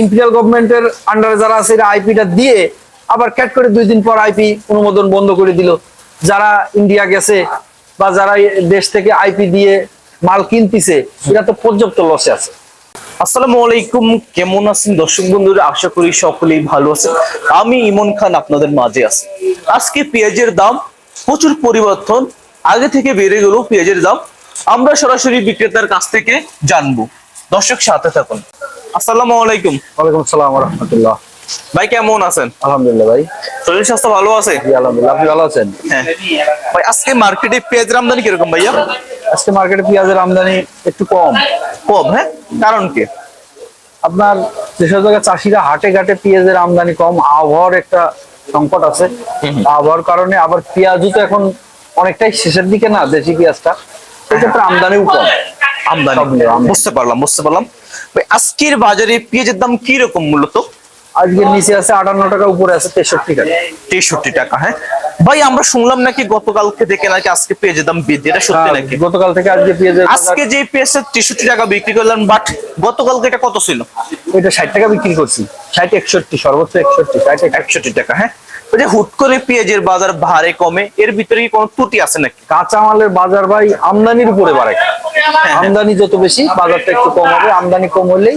Imperial গভর্নমেন্টের আন্ডারে যারা আছে এরা আইপিটা দিয়ে আবার ক্যাট করে 2 দিন পর আইপি অনুমোদন বন্ধ করে দিল। যারা ইন্ডিয়া গেছে বা যারা দেশ থেকে আইপি দিয়ে মাল কিনতেছে এরা তো পর্যাপ্ত লসে আছে। আসসালামু আলাইকুম, কেমন আছেন দর্শক বন্ধুরা? আশা করি সকলেই ভালো আছেন। আমি ইমন খান আপনাদের মাঝে আছি। আজকে পেঁয়াজের দাম প্রচুর পরিবর্তন, আগে থেকে বেড়ে গেল পেঁয়াজের দাম। আমরা সরাসরি বিক্রেতার কাছ থেকে জানবো। দর্শক সাথে থাকুন। আসসালামু আলাইকুম। ওয়ালাইকুম আসসালাম ওয়া রাহমাতুল্লাহ। ভাই কেমন আছেন? আলহামদুলিল্লাহ ভাই। শরীর স্বাস্থ্য ভালো আছে? জি আলহামদুলিল্লাহ। আপনি ভালো আছেন? হ্যাঁ ভাই, আজকে মার্কেটে পেঁয়াজের আমদানি কিরকম ভাইয়া? আজকে মার্কেটে পেঁয়াজের আমদানি একটু কম। কম? হ্যাঁ, কারণ কি? আপনার যেসব জায়গায় চাষিরা হাটে ঘাটে পেঁয়াজের আমদানি কম, আবহাওয়ার একটা সংকট আছে। আবহাওয়ার কারণে আবার পেঁয়াজও তো এখন অনেকটাই শেষের দিকে না, দেশি পেঁয়াজটা, সেক্ষেত্রে আমদানিও কম। বুঝতে পারলাম। ভাই আজকের বাজারে পেঁয়াজের দাম কি রকম মূলত? আজকে নিচে আছে 58 টাকা, উপরে আছে 63 টাকা। 63 টাকা। হ্যাঁ ভাই, আমরা শুনলাম নাকি গতকালকে থেকে নাকি আজকে পেঁয়াজের দাম বৃদ্ধি, এটা সত্যি নাকি? গতকাল থেকে আজকে পেঁয়াজের আজকে যে পেঁয়াজটা 63 টাকা বিক্রি করলেন, বাট গতকালকে এটা কত ছিল? ওইটা 60 টাকা বিক্রি করছি। 60 61 সর্বোচ্চ 61 61 টাকা। হ্যাঁ, ওই যে হুট করে পেঁয়াজের বাজার ভারে কমে, এর ভিতরে কি কোনো ত্রুটি আছে নাকি? কাঁচামালের বাজার ভাই আমদানির উপরে বাড়ে। আমদানি যত বেশি বাজারটা একটু কম হবে, আমদানি কম হলেই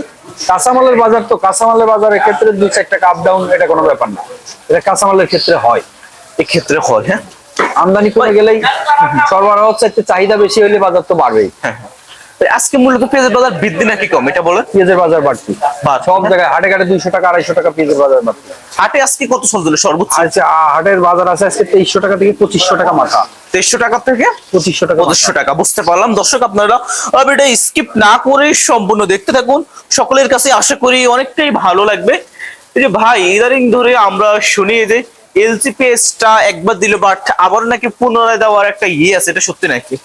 কাঁচামালের বাজার, তো কাঁচামালের বাজারের ক্ষেত্রে 2-4 টাকা আপ ডাউন এটা কোনো ব্যাপার না, এটা কাঁচামালের ক্ষেত্রে হয়। এক্ষেত্রে হয়। হ্যাঁ, আমদানি কমে গেলেই সরবরাহ হচ্ছে, চাহিদা বেশি হলে বাজার তো বাড়বেই। হ্যাঁ। আজকে মূলত পেঁয়াজের বাজার বৃদ্ধি নাকি কম, এটা বলেন? পেঁয়াজের বাজার বাড়তি সব জায়গায়, হাটে ঘাটে 200 টাকা 250 টাকা পেঁয়াজের বাজার বাড়তি। হাটে আজকে কত চলছিল সর্বোচ্চ? আচ্ছা, হাটের বাজার আছে আজকে 2300 টাকা থেকে 2500 টাকা মাথা। 2300 টাকা থেকে 2500 টাকা। 2500 টাকা। বুঝতে পারলাম। দর্শক আপনারা এটা স্কিপ না করে সম্পূর্ণ দেখতে থাকুন। সকলের কাছে আশা করি অনেকটাই ভালো লাগবে। এই যে ভাই, ইদারিং ধরে আমরা শুনি যে এলসিপিএসটা একবার দিল, বাট আবার নাকি পুনরায় দেওয়ার একটা আছে, এটা সত্যি নাকি?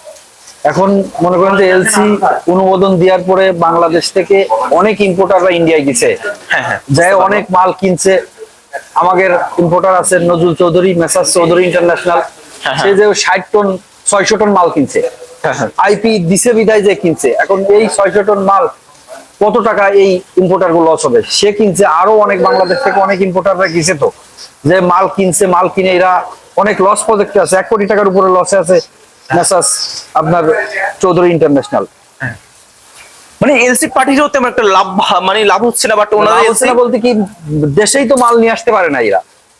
এখন মনে করেন যে এলসি অনুমোদন দেওয়ার পরে বাংলাদেশ থেকে অনেক ইম্পোর্টাররা ইন্ডিয়ায় গেছে, যায় অনেক মাল কিনছে। আমাদের ইম্পোর্টার আছে নজরুল চৌধুরী, মেসার্স চৌধুরী ইন্টারন্যাশনাল, সে যে 60 টন 600 টন মাল কিনছে। আইপি দিছে বিদায় যে কিনছে। এখন এই 600 টন মাল কত টাকা এই ইম্পোর্টার গুলো লস হবে? সে কিনছে, আরো অনেক বাংলাদেশ থেকে অনেক ইম্পোর্টাররা গেছে, তো যে মাল কিনছে, মাল কিনে এরা অনেক লস প্রজেক্টে আছে, 1 কোটি টাকার উপরে লসে আছে মেসার্স আপনার চৌধুরী ইন্টারন্যাশনাল। মানে এলসি পার্টিরও তেমন একটা লাভ, মানে লাভ হচ্ছে না, বাট ওনারা হচ্ছে না বলতে কি, দেশেই তো মাল নিয়ে আসতে পারে না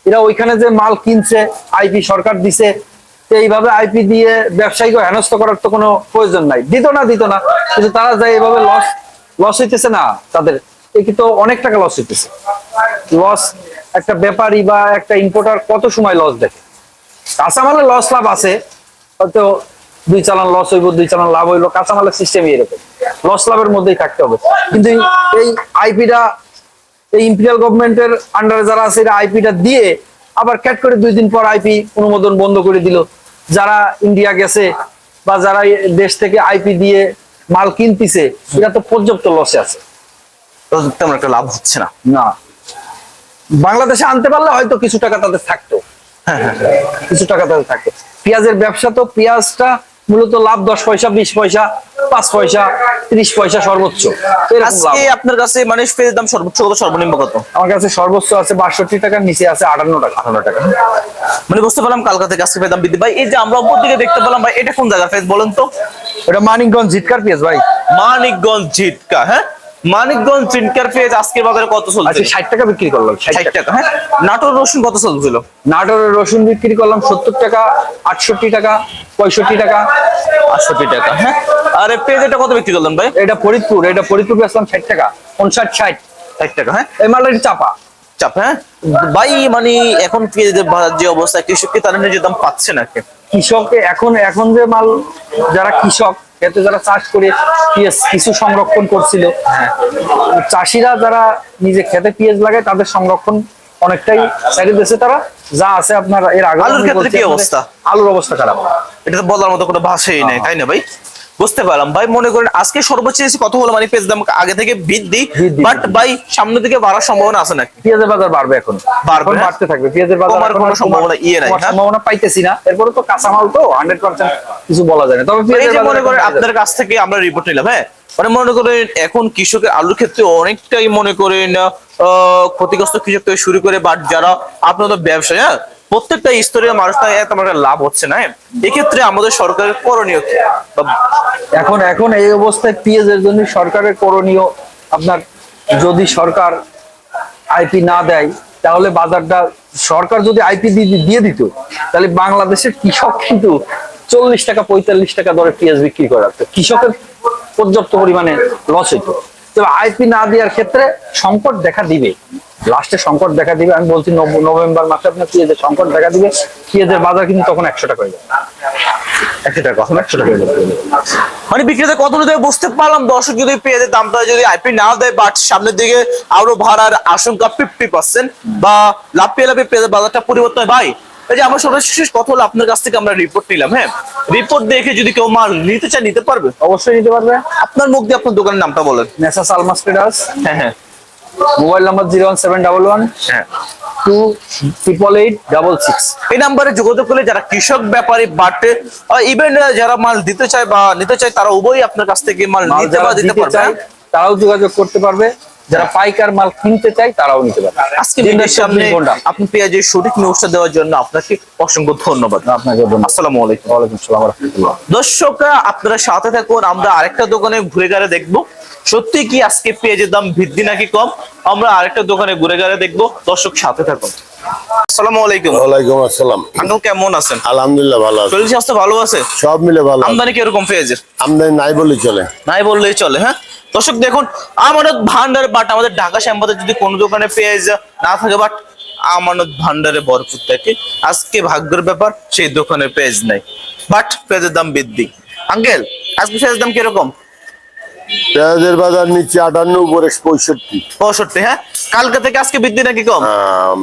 এরা ওইখানে যে মাল কিনছে, আইপি সরকার দিছে, এইভাবে আইপি দিয়ে ব্যবসায়ীকে হেনস্থ করার তো কোনো প্রয়োজন নাই। দিত না কিন্তু তারা যায় এইভাবে লস হইতেছে না তাদের, কি তো অনেক টাকা লস হইতেছে। লস একটা ব্যাপারী বা একটা ইম্পোর্টার কত সময় লস দেখে? কাঁচামালের লস লাভ আছে, হয়তো 2 চালান লস হইব, 2 চালান লাভ হইলো, কাঁচামালের সিস্টেমই এরকম, লস লাভের মধ্যেই থাকতে হবে। কিন্তু এই আইপিটা, এই ইম্পেরিয়াল গভর্নমেন্টের আন্ডারে যারা আছে এরা আইপিটা দিয়ে আবার ক্যাট করে 2 দিন পর আইপি অনুমোদন বন্ধ করে দিল। যারা ইন্ডিয়া গেছে বা যারা দেশ থেকে আইপি দিয়ে মাল কিনতেছে এরা তো পর্যাপ্ত লসে আছে, তেমন একটা লাভ হচ্ছে না। বাংলাদেশে আনতে পারলে হয়তো কিছু টাকা তাদের থাকতো, কিছু টাকা তাদের থাকতো। পেঁয়াজের ব্যবসা তো, পেঁয়াজটা মূলত লাভ 10 পয়সা 20 পয়সা 5 পয়সা 30 পয়সা সর্বোচ্চ। আজকে আপনার কাছে মানে পেঁয়াজের দাম সর্বোচ্চ কত, সর্বনিম্ন কত? আমার কাছে সর্বোচ্চ আছে 62 টাকা, নিচে আছে 58 টাকা। 58 টাকা। মানে বুঝতে পারলাম কালকা থেকে আজকে পেঁয়াজ দাম বৃদ্ধি। ভাই এই যে আমরা উপর দিকে দেখতে পেলাম, ভাই এটা কোন জায়গার পেঁয়াজ বলেন তো? এটা মানিকগঞ্জ জিটকার পেঁয়াজ ভাই। মানিকগঞ্জ জিটকা। হ্যাঁ, মানিকগঞ্জ জিটকার পেঁয়াজ আজকের বাজারে কত চলছে? আচ্ছা 60 টাকা বিক্রি করলাম। 60 টাকা। হ্যাঁ, নাটোর রসুন কত চলছিল? নাটোরের রসুন বিক্রি করলাম 70 টাকা, 68 টাকা, 65 টাকা, 68 টাকা। হ্যাঁ, আর পেঁয়াজ এটা কত বিক্রি করলেন ভাই? এটা ফরিদপুর বেচলাম 60 টাকা, 59 60 টাকা। হ্যাঁ, এই মালটা চাপা। হ্যাঁ ভাই, মানে এখন পেঁয়াজের যে অবস্থা, কৃষক কি তার নিজের দাম পাচ্ছে না? কৃষক এখন যে মাল, যারা কৃষক ক্ষেত্রে যারা চাষ করে পেঁয়াজ কিছু সংরক্ষণ করছিল, চাষিরা যারা নিজে খেতে পেঁয়াজ লাগায় তাদের সংরক্ষণ অনেকটাই ছেড়ে দিয়েছে তারা। যা আছে আপনার এর আগে। আলুর ক্ষেত্রে কি অবস্থা? আলুর অবস্থা খারাপ, এটা তো বলার মতো কোনো ভাষাই নেই, তাই না ভাই? বুঝতে পারলাম ভাই। মনে করেন আজকে সর্বোচ্চ এসে কত হলো, মানে পেঁয়াজের দাম আগে থেকে বৃদ্ধি, বৃদ্ধি। বাট ভাই সামনের দিকে বাড়ার সম্ভাবনা আছে নাকি? পেঁয়াজের বাজার বাড়বে এখন, বাড়বে, এখন হ্যাঁ? বাড়তে থাকবে পেঁয়াজের বাজার। কমার এখন কোনো আর সম্ভাবনা নাই, কমার হ্যাঁ? সম্ভাবনা পাইতেছি না। এরপরে তো কাঁচামাল তো 100% কিছু বলা যায় না, তবে এই পেঁয়াজের যে বাজার মনে এখন করেন বেড়ে আপনার কাছ থেকে আমরা রিপোর্ট নিলাম, হ্যাঁ, মানে মনে করেন এখন কৃষকের আলুর ক্ষেত্রে অনেকটাই মনে করেন ক্ষতিগ্রস্ত কৃষক থেকে শুরু করে, বাট যারা আপনাদের ব্যবসায়ী, হ্যাঁ, প্রত্যেকটা স্তরের মানুষটা তেমন একটা লাভ হচ্ছে না, হ্যাঁ? এক্ষেত্রে আমাদের সরকারের করণীয় কি? এখন এই অবস্থায় পেঁয়াজের জন্য সরকারের করণীয়, আপনার যদি সরকার আইপি না দেয় তাহলে বাজারটা, সরকার যদি আইপি দিয়ে দিত তাহলে বাংলাদেশের কৃষক কিন্তু 40 টাকা 45 টাকা দরে পেঁয়াজ বিক্রি করে রাখতো, কৃষকের পর্যাপ্ত পরিমাণে লস হইতো। তবে আইপি না দেওয়ার ক্ষেত্রে সংকট দেখা দিবে, লাস্টে সংকট দেখা দিবে। আমি বলছি নভেম্বর মাসে আপনার পেঁয়াজের সংকট দেখা দিবে, পেঁয়াজের বাজার কিন্তু তখন 100 টাকা হয়ে যাবে, 100 টাকা, এখন 100 টাকা হয়ে যাবে। মানে বিক্রেতা কত দেবে বুঝতে পারলাম। দর্শক যদি পেঁয়াজের দামটা যদি আইপি না দেয়, বাট সামনের দিকে আরো ভাড়ার আশঙ্কা 50% বা লাফিয়ে লাফিয়ে পেঁয়াজের বাজারটা পরিবর্তন হয়। ভাই এই যে আমার সর্বশেষ কথা হলো, আপনার কাছ থেকে আমরা রিপোর্ট নিলাম, হ্যাঁ, রিপোর্ট দেখে যদি কেউ মাল নিতে চায় নিতে পারবে? অবশ্যই নিতে পারবে। আপনার মুখ দিয়ে আপনার দোকানের নামটা বলেন। মেসার্স আলমাস ট্রেডার্স, হ্যাঁ হ্যাঁ মোবাইল নাম্বার 01711 হ্যাঁ 28886। এই নাম্বারে যোগাযোগ করলে যারা কৃষক ব্যাপারী বাটে ইভেন যারা মাল দিতে চায় বা নিতে চায়, তারা উভয়ই আপনার কাছ থেকে মাল নিতে বা দিতে পারবে, চায় তারাও যোগাযোগ করতে পারবে, যারা পাইকার মাল কিনতে চায় তারাও নিতে পারবে। আজকে ভিডিওর সামনে আপনি পেঁয়াজের সঠিক নিউজটা দেওয়ার জন্য আপনাকে অসংখ্য ধন্যবাদ। আপনাকে আসসালামু আলাইকুম। ওয়ালাইকুম আসসালাম ওয়া রাহমাতুল্লাহ। দর্শকরা আপনারা সাথে থাকুন, আমরা আরেকটা দোকানে ঘুরে ঘুরে দেখবো সত্যি কি আজকে পেঁয়াজের দাম বৃদ্ধি নাকি কম। আমরা আরেকটা দোকানে ঘুরে ঘুরে দেখবো, দর্শক সাথে থাকুন। আসসালামু আলাইকুম। ওয়ালাইকুম আসসালাম। আঙ্কেল কেমন আছেন? আলহামদুলিল্লাহ ভালো আছে, শরীর স্বাস্থ্য ভালো আছে? সব মিলে ভালো আছে। আমদানি কিরকম পেঁয়াজের? আমদানি নাই বললেই চলে। নাই বললেই চলে, হ্যাঁ। দর্শক দেখুন, আমানত ভান্ডার বাট আমাদের ঢাকা শ্যামবাজার যদি কোনো দোকানে পেঁয়াজ না থাকে, বাট আমানত ভান্ডারে ভরপুর থাকে। আজকে ভাগ্যের ব্যাপার, সেই দোকানে পেঁয়াজ নাই, বাট পেঁয়াজের দাম বৃদ্ধি। আঙ্কেল আজকে পেঁয়াজের দাম কিরকম? পেঁয়াজের বাজার নিচে 58, উপরে 65। 65, হ্যাঁ। কালকে থেকে আজকে বৃদ্ধি নাকি কম?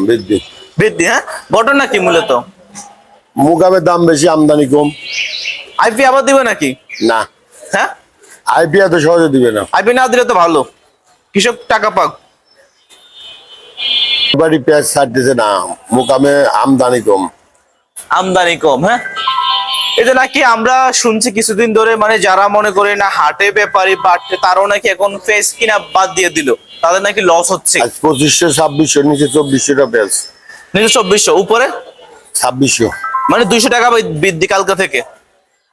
বৃদ্ধি। বৃদ্ধি, হ্যাঁ। ঘটনা কি মূলত? মুগামের দাম বেশি, আমদানি কম। আইপি আবার দিবে নাকি? না, হ্যাঁ, আইপি এত সহজে দিবে না। আইপি না দিলে তো ভালো, কৃষক টাকা পাক। বাড়ি পেঁয়াজ ছাড়তেছে না, মুকামে আমদানি কম। আমদানি কম, হ্যাঁ। এটা নাকি আমরা শুনছি কিছুদিন ধরে, মানে যারা মনে করে না হাটে ব্যাপারী বাড়তে, তারাও নাকি এখন পেঁয়াজ কিনা বাদ দিয়ে দিল, তাদের নাকি লস হচ্ছে। আজ 2500, 2600, নিচে 2400 টা পেঁয়াজ। নিচে 2400, উপরে 2600। মানে 200 টাকা বৃদ্ধি কালকে থেকে।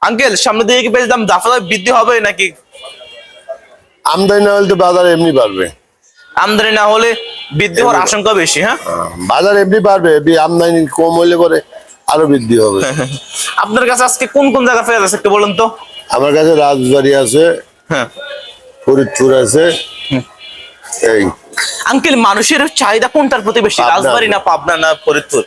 আঙ্কেল সামনের দিকে কি পেঁয়াজ দাম দাফা বৃদ্ধি হবে নাকি? আমদানি না হলে তো বাজার এমনি বাড়বে। আমদানি না হলে বৃদ্ধি হওয়ার আশঙ্কা বেশি, হ্যাঁ। বাজার এমনি বাড়বে, আমদানি কম হইলে পরে আরো বৃদ্ধি হবে। আপনার কাছে আজকে কোন কোন জায়গা পেঁয়াজ আছে একটু বলুন তো। আমার কাছে রাজবাড়ি আছে, হ্যাঁ, ফরিদপুর আছে, এই। আঙ্কেল মানুষের চাহিদা কোনটার প্রতি বেশি, পাবনা। রাজবাড়ী না পাবনা না ফরিদপুর?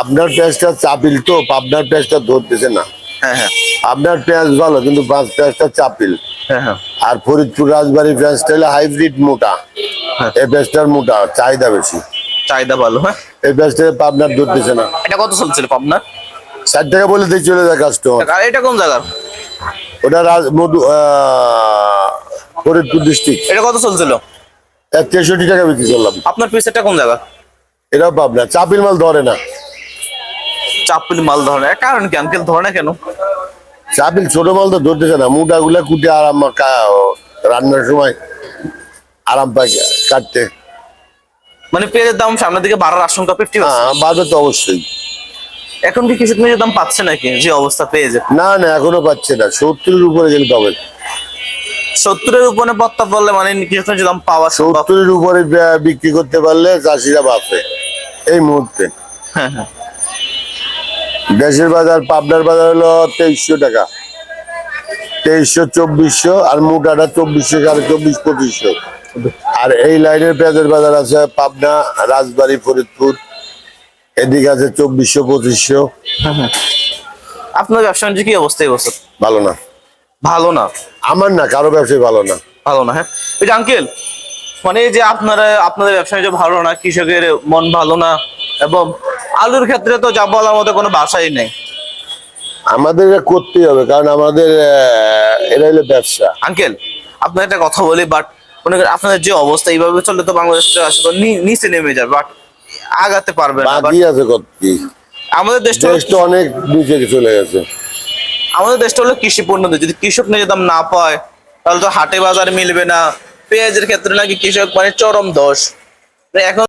আপনার পেঁয়াজটা চাপিল তো, আপনার পেঁয়াজটা ধরতেছে না। হ্যাঁ হ্যাঁ আপনার পেঁয়াজ ভালো, কিন্তু পেঁয়াজটা চাপিল। হ্যাঁ হ্যাঁ আর ফরিদপুর রাজবাড়ি পেঁয়াজটা হলো হাইব্রিড মোটা, হ্যাঁ। এই পেঁয়াজটার মোটা চাহিদা বেশি। চাহিদা ভালো, হ্যাঁ। এই পেঁয়াজটা আপনার ধরতেছে না। এটা কত চলছিল পাবনা? 60 টাকা বলে দিয়ে চলে যায় কাস্টমার। আর এটা কোন জায়গা? ওটা ফরিদপুর ডিস্ট্রিক্ট। এটা কত চলছিল? 63 টাকা বিক্রি করলাম। আপনার পিসেরটা কোন জায়গা? এটাও পাবনা, চাপিল মাল ধরে না। চাপিল মাল ধরে না, কারণ কি আঙ্কেল ধরে না কেন? চাপিল ছোট মাল তো ধরতেছে না, মোটা গুলা কুটে আরাম রান্নার সময় আরাম পায় কাটতে। মানে পেঁয়াজের দাম সামনের দিকে বাড়ার আশঙ্কা 50%। হ্যাঁ, বাড়বে তো অবশ্যই। এখন কি কৃষক নিজের দাম পাচ্ছে নাকি, যে অবস্থা পেঁয়াজের? না না, এখনো পাচ্ছে না, 70-এর উপরে গেলে পাবে। 70-এর উপরে পত্তা পড়লে মানে কৃষক নিজের দাম পাওয়া সম্ভব। 70-এর উপরে বিক্রি করতে পারলে চাষিরা বাঁচে এই মুহূর্তে। হ্যাঁ হ্যাঁ দেশের বাজার, পাবনার বাজার হলো 2300 টাকা, 2300, 2400, আর মোটাটা 2400, 2400, 2500। আর এই লাইনের পেঁয়াজের বাজার আছে পাবনা, রাজবাড়ী, ফরিদপুর, এদিকে আছে 2400, 2500। আপনার ব্যবসা বাণিজ্য কি অবস্থা এই বছর? ভালো না। ভালো না? আমার না, কারো ব্যবসায় ভালো না। ভালো না, হ্যাঁ। এই যে আঙ্কেল, মানে এই যে আপনাদের ব্যবসা বাণিজ্য ভালো না, কৃষকের মন ভালো না, এবং আলুর ক্ষেত্রে তো যা বলার মতো কোনো বাসাই নেই। আমাদের এটা করতেই হবে, কারণ আমাদের এটা হলো ব্যবসা। আঙ্কেল আপনার একটা কথা বলি, বাট মনে করেন আপনাদের যে অবস্থা এইভাবে চললে তো বাংলাদেশটা আসলে নিচে নেমে যাবে, বাট আগাতে পারবে না। বাকি আছে কত কি, আমাদের দেশটা দেশ তো অনেক নিচে চলে গেছে। আমাদের দেশটা হলো কৃষি পণ্য দেশ। যদি কৃষক নিজের দাম না পায় তাহলে তো হাটে বাজারে মিলবে না। পেঁয়াজের ক্ষেত্রে নাকি কৃষক মানে চরম দোষ। এখন